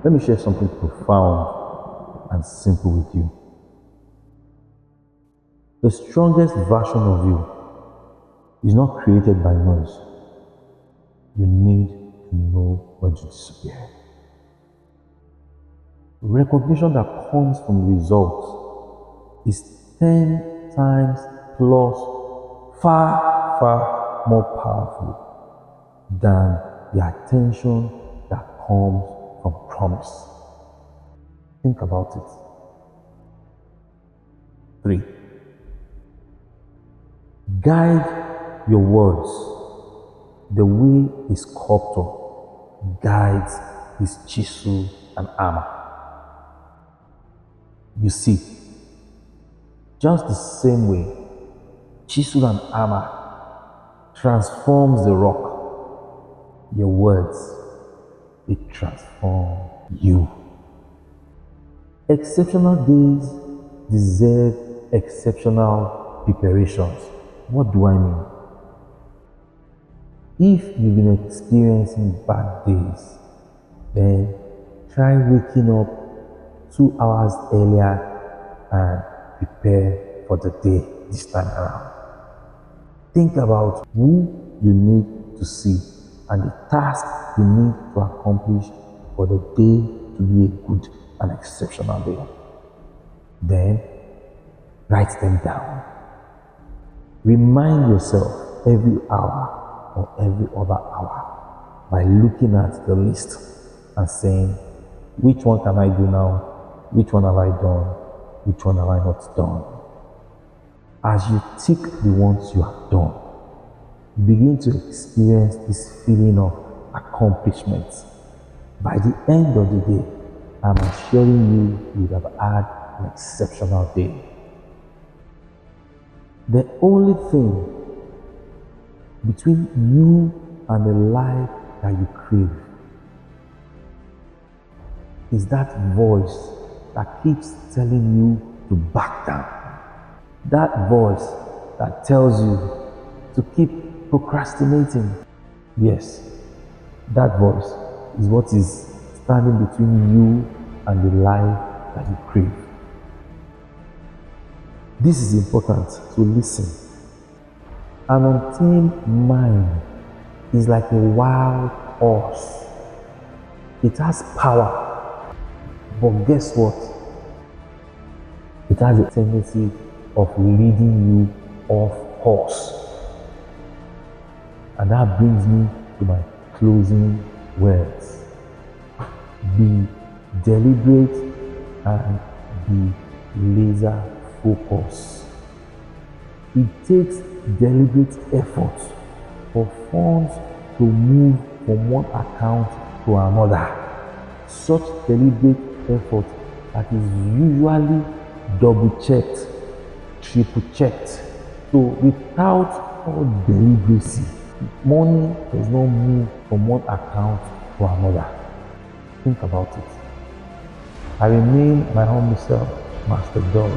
Let me share something profound and simple with you. The strongest version of you is not created by noise. You need to know when to disappear. Recognition that comes from results is 10 times plus far more powerful than the attention that comes from promise. Think about it. 3. Guide your words the way a sculptor guides his chisel and hammer. You see, just the same way chisel and hammer transforms the rock, your words, they transform you. Exceptional days deserve exceptional preparations. What do I mean? If you've been experiencing bad days, then try waking up 2 hours earlier and prepare for the day this time around. Think about who you need to see and the task you need to accomplish for the day to be a good and exceptional day. Then, write them down. Remind yourself every hour or every other hour by looking at the list and saying, which one can I do now? Which one have I done? Which one have I not done? As you tick the ones you have done, you begin to experience this feeling of accomplishment. By the end of the day, I'm assuring you have had an exceptional day. The only thing between you and the life that you crave is that voice that keeps telling you to back down. That voice that tells you to keep procrastinating. Yes, that voice is what is standing between you and the life that you crave. This is important to listen. An untamed mind is like a wild horse. It has power, but guess what? It has a tendency of leading you off course. And that brings me to my closing words. Be deliberate and be laser focused. It takes deliberate effort for funds to move from one account to another. Such deliberate effort that is usually double-checked, triple-checked. So without all deliberacy, money does not move from one account to another. Think about it. I remain my humble self, Master Dog.